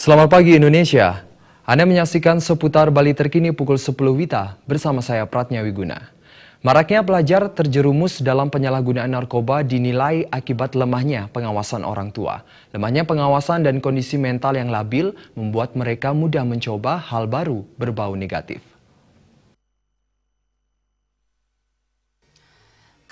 Selamat pagi Indonesia. Anda menyaksikan seputar Bali terkini pukul 10 WITA bersama saya Pratnya Wiguna. Maraknya pelajar terjerumus dalam penyalahgunaan narkoba dinilai akibat lemahnya pengawasan orang tua. Lemahnya pengawasan dan kondisi mental yang labil membuat mereka mudah mencoba hal baru berbau negatif.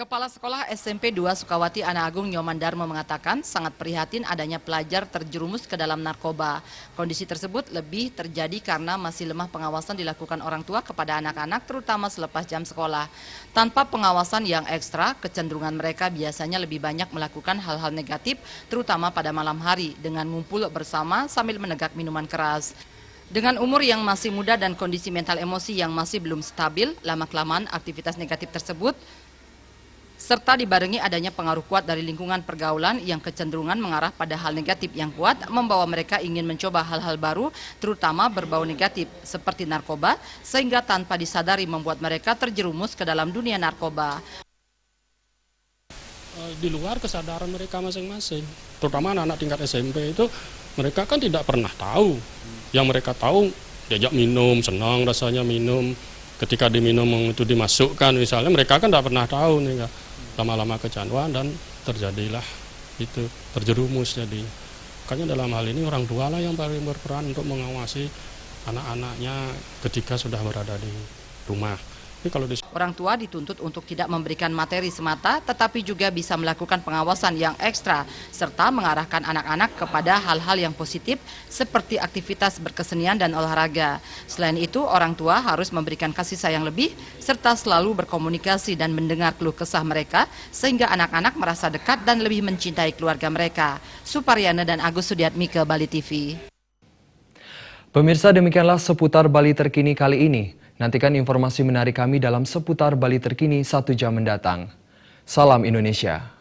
Kepala Sekolah SMP 2 Sukawati Ana Agung Nyoman Darmo mengatakan sangat prihatin adanya pelajar terjerumus ke dalam narkoba. Kondisi tersebut lebih terjadi karena masih lemah pengawasan dilakukan orang tua kepada anak-anak terutama selepas jam sekolah. Tanpa pengawasan yang ekstra, kecenderungan mereka biasanya lebih banyak melakukan hal-hal negatif terutama pada malam hari dengan ngumpul bersama sambil menegak minuman keras. Dengan umur yang masih muda dan kondisi mental emosi yang masih belum stabil, lama-kelamaan aktivitas negatif tersebut serta dibarengi adanya pengaruh kuat dari lingkungan pergaulan yang kecenderungan mengarah pada hal negatif yang kuat membawa mereka ingin mencoba hal-hal baru terutama berbau negatif seperti narkoba sehingga tanpa disadari membuat mereka terjerumus ke dalam dunia narkoba. Di luar kesadaran mereka masing-masing, terutama anak-anak tingkat SMP itu mereka kan tidak pernah tahu. Yang mereka tahu diajak minum, senang rasanya minum, ketika diminum itu dimasukkan misalnya, mereka kan tidak pernah tahu nih, lama-lama kecanduan dan terjadilah itu terjerumus. Jadi makanya dalam hal ini orang tua lah yang paling berperan untuk mengawasi anak-anaknya ketika sudah berada di rumah. Orang tua dituntut untuk tidak memberikan materi semata, tetapi juga bisa melakukan pengawasan yang ekstra, serta mengarahkan anak-anak kepada hal-hal yang positif, seperti aktivitas berkesenian dan olahraga. Selain itu, orang tua harus memberikan kasih sayang lebih, serta selalu berkomunikasi dan mendengar keluh kesah mereka, sehingga anak-anak merasa dekat dan lebih mencintai keluarga mereka. Suparyana dan Agus Sudiatmike, Bali TV. Pemirsa, demikianlah seputar Bali terkini kali ini. Nantikan informasi menarik kami dalam seputar Bali terkini 1 jam mendatang. Salam Indonesia.